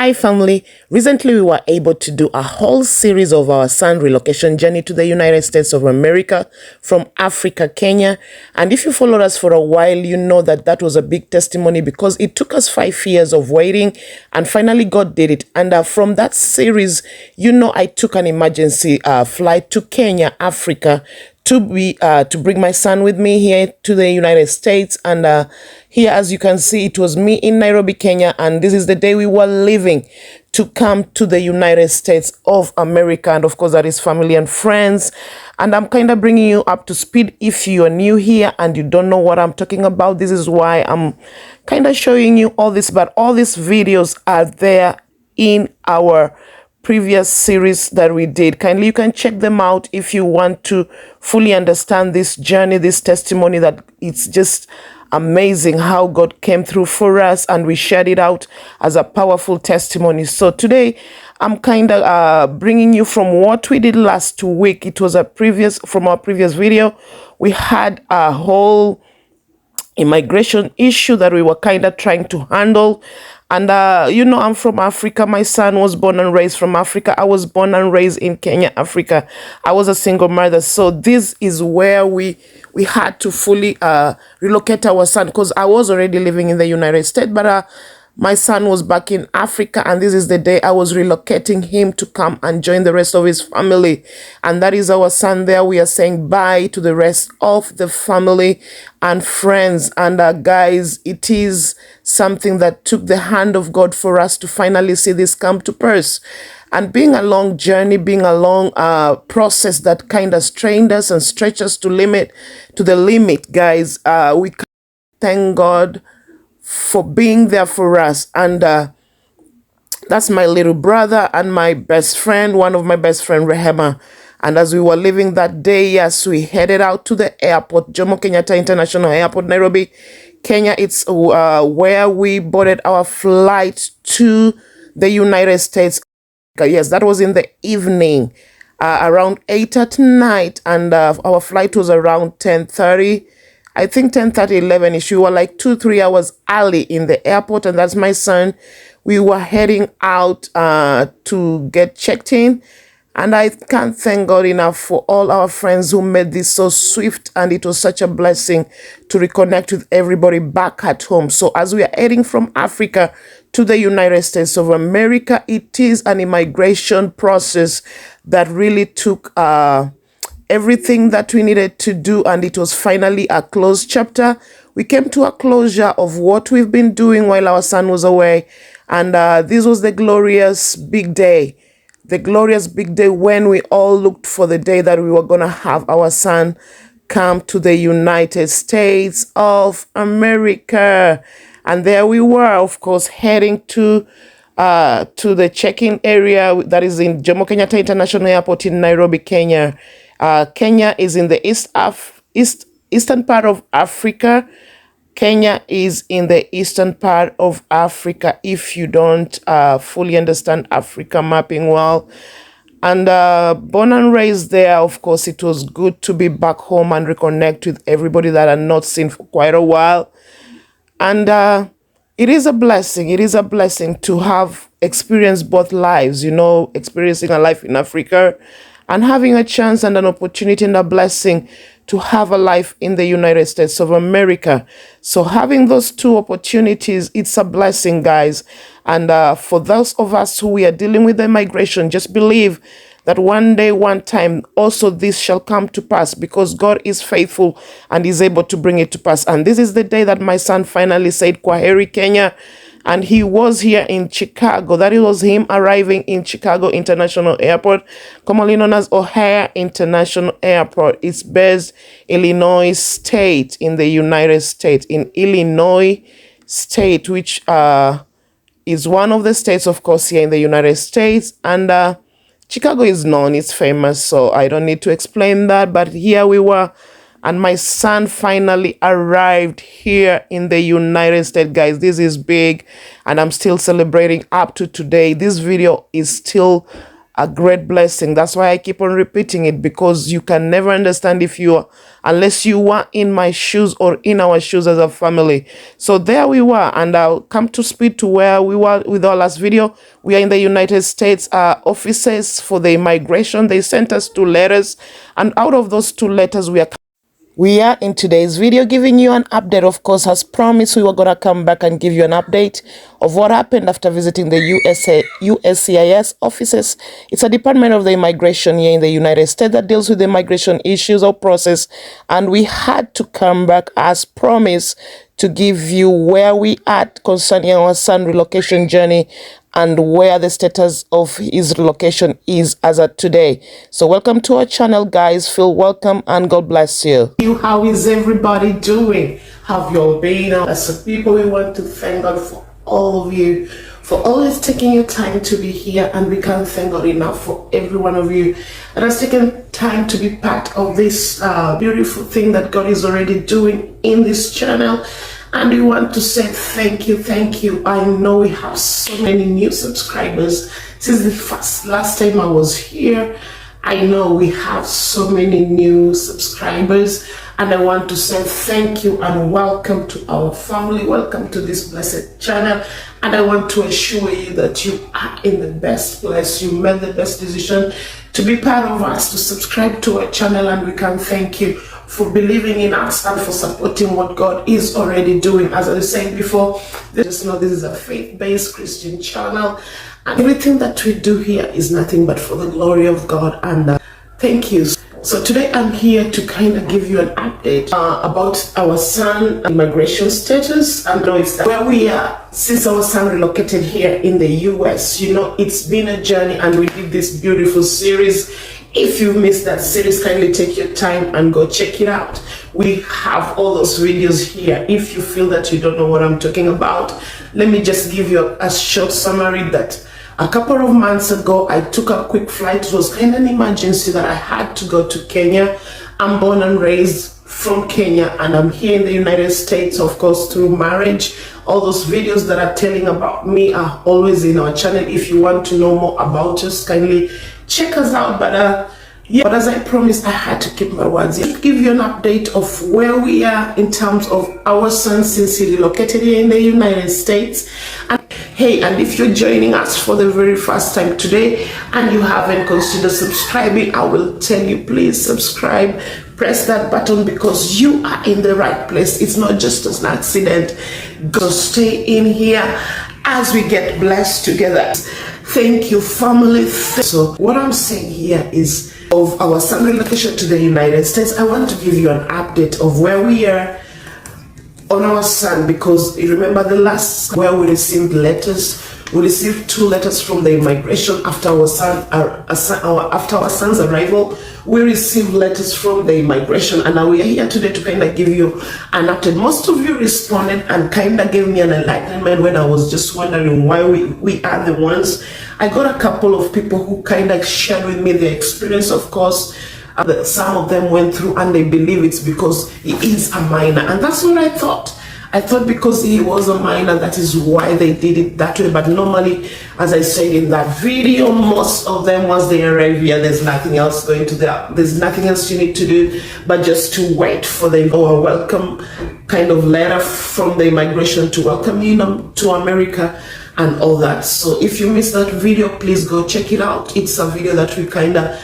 Hi family, recently we were able to do a whole series of our son relocation journey to the United States of America from Africa, Kenya. And if you followed us for a while, you know that that was a big testimony because it took us 5 years of waiting and finally God did it. And from that series, I took an emergency flight to Kenya, Africa, to bring my son with me here to the United States. And here, as you can see, it was me in Nairobi, Kenya, and this is the day we were leaving to come to the United States of America. And of course, that is family and friends. And I'm kind of bringing you up to speed. If you are new here and you don't know what I'm talking about, this is why I'm kind of showing you all this. But all these videos are there in our previous series that we did. Kindly, you can check them out if you want to fully understand this journey, this testimony, that it's just amazing how God came through for us and we shared it out as a powerful testimony. So today I'm kind of bringing you from what we did last week. It was from our previous video. We had a whole immigration issue that we were kind of trying to handle. And, I'm from Africa. My son was born and raised from Africa. I was born and raised in Kenya, Africa. I was a single mother. So this is where we had to fully relocate our son because I was already living in the United States, but my son was back in Africa, and this is the day I was relocating him to come and join the rest of his family. And that is our son there. We are saying bye to the rest of the family and friends. And guys, it is something that took the hand of God for us to finally see this come to pass. And being a long journey, being a long process that kind of strained us and stretched us to the limit, guys, we thank God for being there for us. And that's my little brother and my best friend, one of my best friend, Rehema. And as we were leaving that day, yes, we headed out to the airport, Jomo Kenyatta International Airport, Nairobi, Kenya. It's where we boarded our flight to the United States. Yes, that was in the evening, around 8 at night. And our flight was around 10:30. I think 10:30, 11-ish. We were like 2-3 hours early in the airport, and that's my son. We were heading out to get checked in, and I can't thank God enough for all our friends who made this so swift, and it was such a blessing to reconnect with everybody back at home. So as we are heading from Africa to the United States of America, it is an immigration process that really took everything that we needed to do, and it was finally a closed chapter. We came to a closure of what we've been doing while our son was away, and this was the glorious big day when we all looked for the day that we were going to have our son come to the United States of America. And there we were, of course, heading to the check-in area that is in Jomo Kenyatta International Airport in Nairobi, Kenya. Kenya is in the eastern part of Africa. Kenya is in the eastern part of Africa, if you don't fully understand Africa mapping well. And born and raised there, of course, it was good to be back home and reconnect with everybody that I had not seen for quite a while. And it is a blessing. It is a blessing to have experienced both lives, experiencing a life in Africa and having a chance and an opportunity and a blessing to have a life in the United States of America. So having those two opportunities, it's a blessing, guys. And for those of us who we are dealing with the migration, just believe that one day, one time, also this shall come to pass, because God is faithful and is able to bring it to pass. And this is the day that my son finally said, Kwaheri, Kenya. And he was here in Chicago. That was him arriving in Chicago International Airport, commonly known as O'Hare International Airport. It's based Illinois State in the United States, in Illinois State, which is one of the states, of course, here in the United States. And Chicago is known, it's famous, so I don't need to explain that. But here we were, and my son finally arrived here in the United States, guys. This is big, and I'm still celebrating up to today. This video is still a great blessing. That's why I keep on repeating it, because you can never understand if you are, unless you were in my shoes or in our shoes as a family. So there we were, and I'll come to speed to where we were with our last video. We are in the United States offices for the immigration. They sent us 2 letters, and out of those 2 letters, we are in today's video giving you an update. Of course, as promised, we were going to come back and give you an update of what happened after visiting the USCIS offices. It's a department of the immigration here in the United States that deals with immigration issues or process. And we had to come back as promised to give you where we at concerning our son relocation journey and where the status of his relocation is as of today. So welcome to our channel, guys. Feel welcome and God bless you. How is everybody doing? Have you all been? As a people, we want to thank God for all of you, for always taking your time to be here, and we can't thank God enough for every one of you that has taken time to be part of this beautiful thing that God is already doing in this channel. And we want to say thank you, thank you. I know we have so many new subscribers since the last time I was here. I know we have so many new subscribers, and I want to say thank you and welcome to our family. Welcome to this blessed channel. And I want to assure you that you are in the best place. You made the best decision to be part of us, to subscribe to our channel, and we can thank you for believing in us and for supporting what God is already doing. As I was saying before, just know this is a faith-based Christian channel, and everything that we do here is nothing but for the glory of God. And thank you. So today I'm here to kind of give you an update about our son immigration status. And know it's where we are since our son relocated here in the US. You know, it's been a journey, and we did this beautiful series. If you missed that series, kindly take your time and go check it out. We have all those videos here. If you feel that you don't know what I'm talking about, let me just give you a short summary that a couple of months ago, I took a quick flight. It was kind of an emergency that I had to go to Kenya. I'm born and raised from Kenya, and I'm here in the United States, of course, through marriage. All those videos that are telling about me are always in our channel. If you want to know more about us, kindly check us out. But yeah, but as I promised, I had to keep my words. I'll give you an update of where we are in terms of our son since he relocated here in the United States. And hey, and if you're joining us for the very first time today and you haven't considered subscribing, I will tell you, please subscribe. Press that button, because you are in the right place. It's not just an accident. Go stay in here as we get blessed together. Thank you, family. So what I'm saying here is of our son relocation to the United States. I want to give you an update of where we are on our son, because you remember the last where we received letters. We received 2 letters from the immigration after our son's arrival. We received letters from the immigration, and now we are here today to kind of give you an update. Most of you responded and kind of gave me an enlightenment when I was just wondering why we are the ones. I got a couple of people who kind of shared with me their experience. Of course, that some of them went through, and they believe it's because he is a minor, and that's what I thought. I thought because he was a minor, that is why they did it that way. But normally, as I said in that video, most of them, once they arrive here, there's nothing else there's nothing else you need to do but just to wait for the welcome kind of letter from the immigration to welcome you to America and all that. So if you missed that video, please go check it out. It's a video that we kind of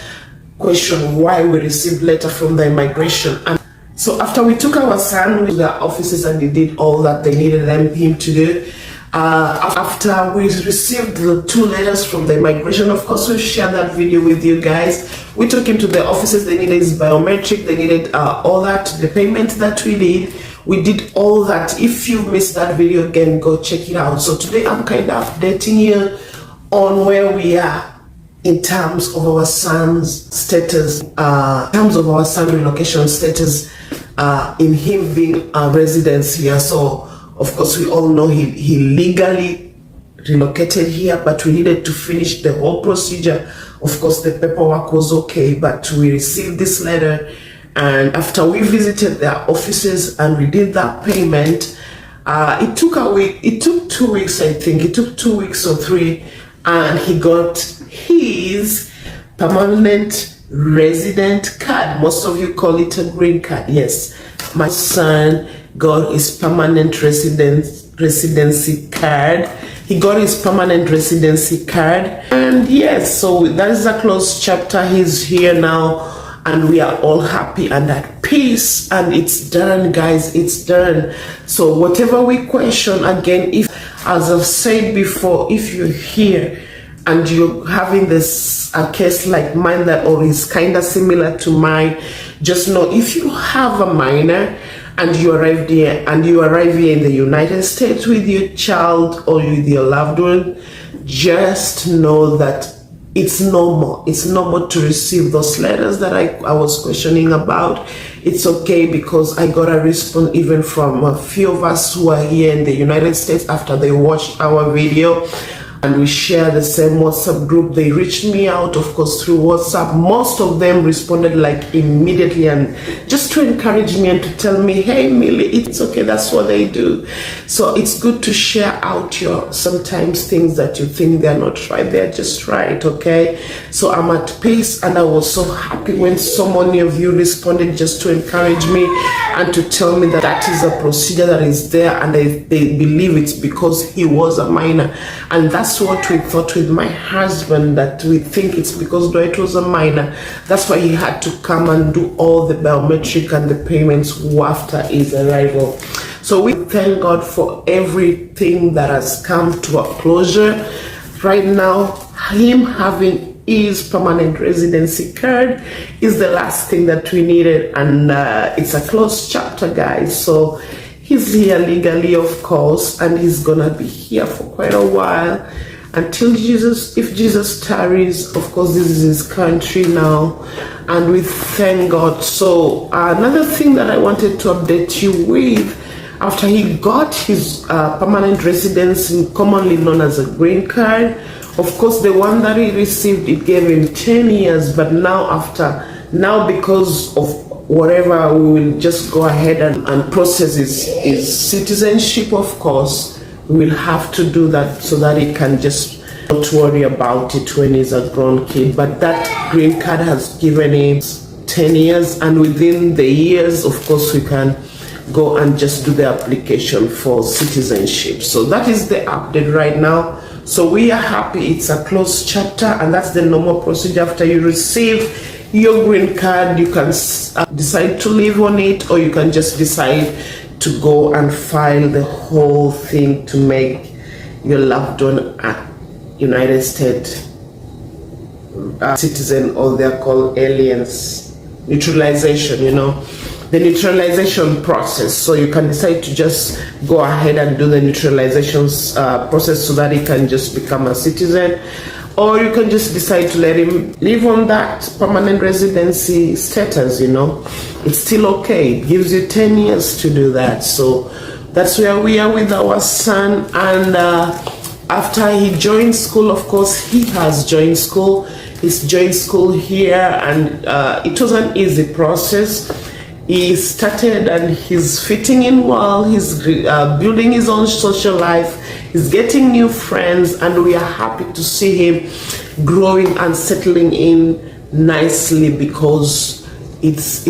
question why we received letter from the immigration. And so after we took our son to their offices and they did all that they needed him to do, after we received the 2 letters from the immigration, of course we shared that video with you guys. We took him to the offices. They needed his biometric, they needed all that, the payment that we did. We did all that. If you missed that video, again, go check it out. So today I'm kind of updating you on where we are in terms of our son's status, in terms of our son relocation status, in him being a resident here. So of course we all know he legally relocated here, but we needed to finish the whole procedure. Of course the paperwork was okay, but we received this letter, and after we visited their offices and we did that payment, it took a week, it took 2 weeks, I think. It took 2 weeks or 3, and he got his his permanent resident card. Most of you call it a green card. Yes, my son got his permanent residency card. He got his permanent residency card, and yes, so that is a closed chapter. He's here now, and we are all happy and at peace, and it's done, guys. It's done. So whatever we question, again, if, as I've said before, if you're here and you're having this a case like mine that or is kind of similar to mine, just know if you have a minor and you arrive here in the United States with your child or with your loved one, just know that it's normal. It's normal to receive those letters that I was questioning about. It's okay, because I got a response even from a few of us who are here in the United States after they watched our video. And we share the same WhatsApp group. They reached me out, of course, through WhatsApp. Most of them responded like immediately, and just to encourage me and to tell me, hey, Millie, it's okay. That's what they do. So it's good to share out your sometimes things that you think they're not right. They're just right, okay? So I'm at peace, and I was so happy when so many of you responded just to encourage me and to tell me that that is a procedure that is there, and they believe it's because he was a minor. And that's what we thought with my husband, that we think it's because Dwight was a minor. That's why he had to come and do all the biometric and the payments after his arrival. So we thank God for everything that has come to a closure. Right now, him having his permanent residency card is the last thing that we needed, and it's a closed chapter, guys. So he's here legally, of course, and he's gonna be here for quite a while until if Jesus tarries. Of course, this is his country now, and we thank God. So another thing that I wanted to update you with, after he got his permanent residency, commonly known as a green card, of course, the one that he received, it gave him 10 years, but now because of whatever, we will just go ahead and process his citizenship. Of course, we will have to do that so that he can just not worry about it when he's a grown kid. But that green card has given him 10 years, and within the years, of course, we can go and just do the application for citizenship. So that is the update right now. So we are happy. It's a closed chapter, and that's the normal procedure. After you receive your green card, you can decide to live on it, or you can just decide to go and file the whole thing to make your loved one a United States citizen, or they're called aliens. Neutralization, the neutralization process. So you can decide to just go ahead and do the neutralization process so that he can just become a citizen. Or you can just decide to let him live on that permanent residency status, It's still okay. It gives you 10 years to do that. So that's where we are with our son. And after he joined school, of course, he has joined school. He's joined school here, and it was an easy process. He started and he's fitting in well. He's building his own social life. He's getting new friends, and we are happy to see him growing and settling in nicely, because it's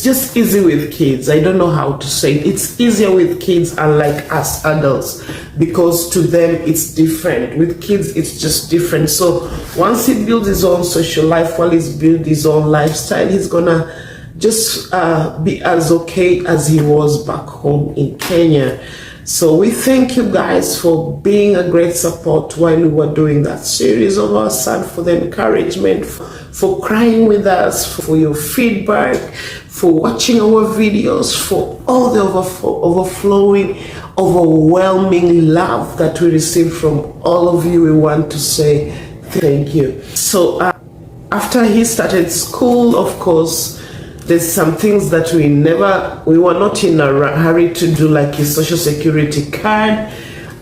just easy with kids. I don't know how to say it. It's easier with kids, unlike us adults, because to them it's different. With kids, it's just different. So once he builds his own social life, while he's built his own lifestyle, he's gonna just be as okay as he was back home in Kenya. So we thank you guys for being a great support while we were doing that series of our son, for the encouragement, for crying with us, for your feedback, for watching our videos, for all the overflowing, overwhelming love that we receive from all of you. We want to say thank you. So after he started school, of course, there's some things that we were not in a hurry to do, like his social security card.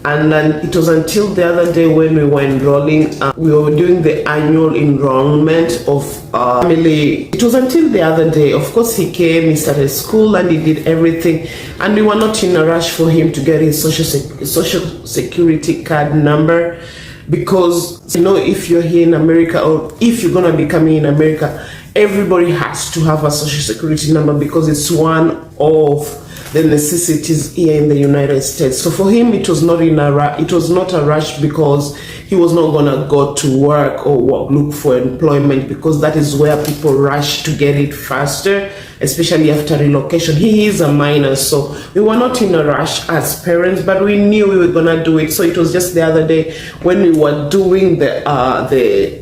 And then it was until the other day when we were enrolling, we were doing the annual enrollment of family. It was until the other day, of course, he came, he started school, and he did everything. And we were not in a rush for him to get his social security card number. because if you're here in America, or if you're gonna be coming in America, everybody has to have a social security number, because it's one of the necessities here in the United States. So for him, it was not a rush, because he was not gonna go to work or look for employment, because that is where people rush to get it faster, especially after relocation. He is a minor, so we were not in a rush as parents, but we knew we were gonna do it. So it was just the other day when we were doing the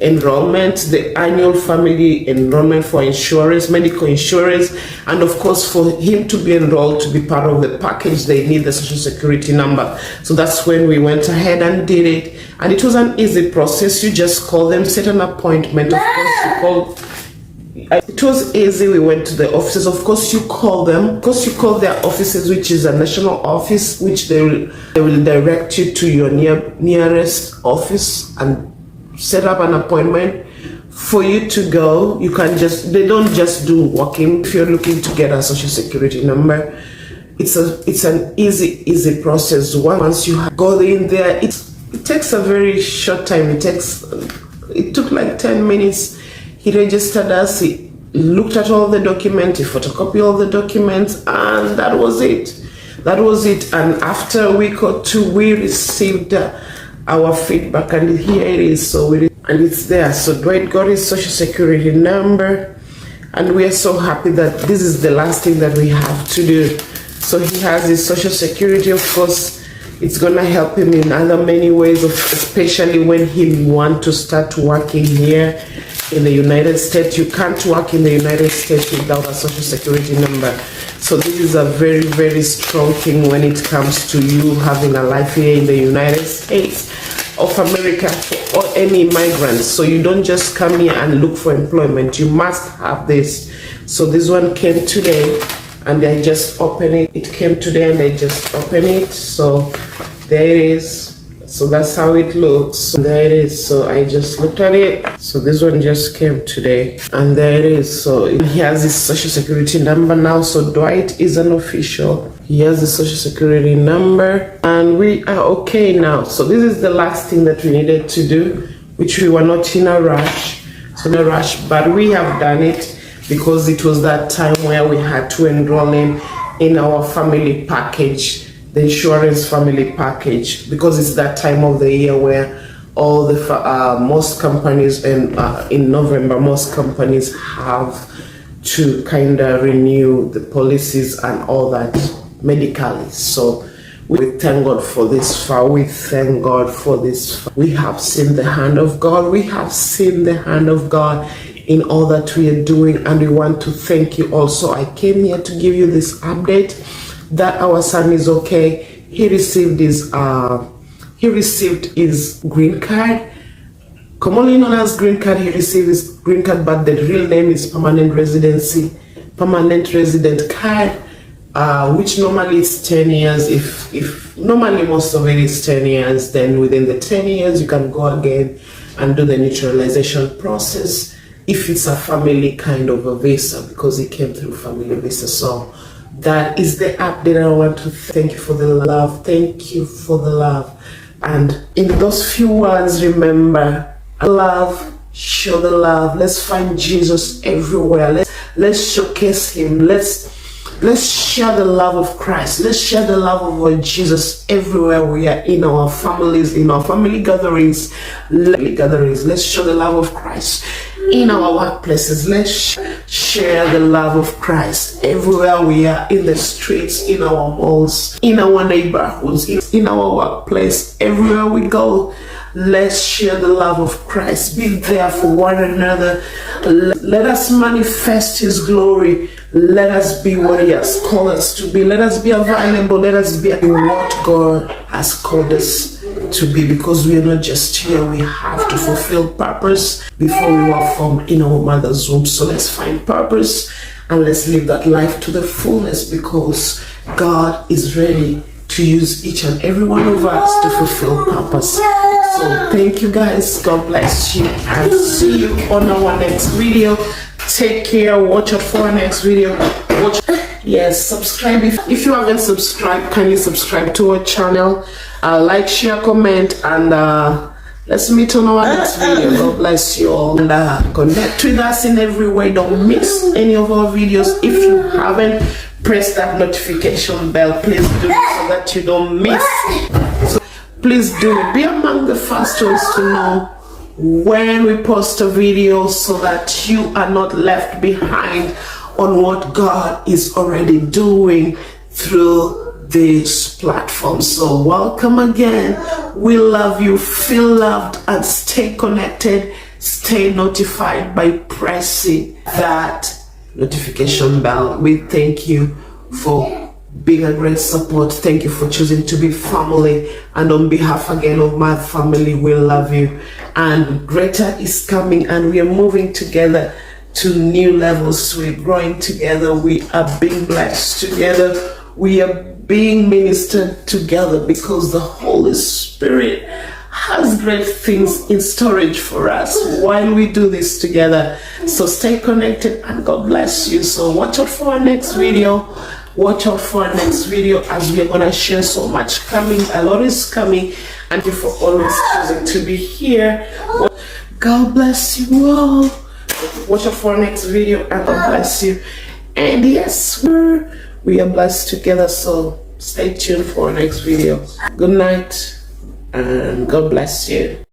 enrollment, the annual family enrollment for insurance, medical insurance, and of course for him to be enrolled, to be part of the package, they need the social security number. So that's when we went ahead and did it, and it was an easy process. You just call them, set an appointment. Of course, it was easy. We went to the offices. Of course, you call them. Of course, you call their offices, which is a national office, which they will direct you to your nearest office and set up an appointment for you to go. You can they don't just do walk-in. If you're looking to get a social security number, it's an easy process. Once you go in there, it takes a very short time. It took like 10 minutes. He registered us, he looked at all the documents, he photocopied all the documents, and that was it. And after a week or two, we received our feedback, and here it is. And it's there. So Dwight got his social security number, and we are so happy that this is the last thing that we have to do. So he has his social security. Of course, it's gonna help him in other many ways, especially when he want to start working here in the United States. You can't work in the United States without a social security number. So this is a very, very strong thing when it comes to you having a life here in the United States of America, or any migrants. So you don't just come here and look for employment. You must have this. So this one came today, and I just opened it. It came today, and I just opened it. So there it is. So that's how it looks. There it is. So I just looked at it. So this one just came today, and there it is. So he has his social security number now. So Dwight is an official. He has the social security number, and we are okay now. So this is the last thing that we needed to do, which we were not in a rush. But we have done it, because it was that time where we had to enroll him in our family package, the insurance family package, because it's that time of the year where all the most companies, and in November most companies have to kind of renew the policies and all that medically. So we thank God for this far. We thank God for this. We have seen the hand of God. We have seen the hand of God in all that we are doing, and we want to thank you also. I came here to give you this update that our son is okay. He received his green card, commonly known as green card. He received his green card, but the real name is permanent resident card, which normally is 10 years. If normally most of it is 10 years, then within the 10 years you can go again and do the naturalization process if it's a family kind of a visa, because it came through family visa. So that is the update. I want to thank you for the love. Thank you for the love. And in those few words, remember, love, show the love. Let's find Jesus everywhere. Let's showcase him. Let's share the love of Christ. Let's share the love of our Jesus everywhere we are, in our families, in our family gatherings. Let's show the love of Christ in our workplaces. Let's share the love of Christ everywhere we are, in the streets, in our malls, in our neighborhoods, in our workplace, everywhere we go. Let's share the love of Christ. Be there for one another. Let us manifest his glory. Let us be what he has called us to be. Let us be available. Let us be what God has called us to be, because we are not just here. We have to fulfill purpose before we were formed in our mother's womb. So let's find purpose, and let's live that life to the fullness, because God is ready to use each and every one of us to fulfill purpose. So thank you guys. God bless you, and see you on our next video. Take care. Watch out for our next video. Subscribe. If you haven't subscribed, kindly subscribe to our channel. Like, share, comment, and Let's meet on our next video. God bless you all. And connect with us in every way. Don't miss any of our videos. If you haven't pressed that notification bell, please do it so that you don't miss. So please do it. Be among the first ones to know when we post a video so that you are not left behind on what God is already doing through this platform. So welcome again. We love you. Feel loved and stay connected. Stay notified by pressing that notification bell. We thank you for being a great support. Thank you for choosing to be family. And on behalf again of my family, we love you. And greater is coming, and we are moving together to new levels. We're growing together. We are being blessed together. We are being ministered together because the Holy Spirit has great things in storage for us while we do this together. So stay connected and God bless you. So watch out for our next video. Watch out for our next video as we are going to share so much coming. A lot is coming, and you for always choosing to be here. God bless you all. Watch out for our next video and God bless you. And yes, we are blessed together, so stay tuned for our next video. Good night and God bless you.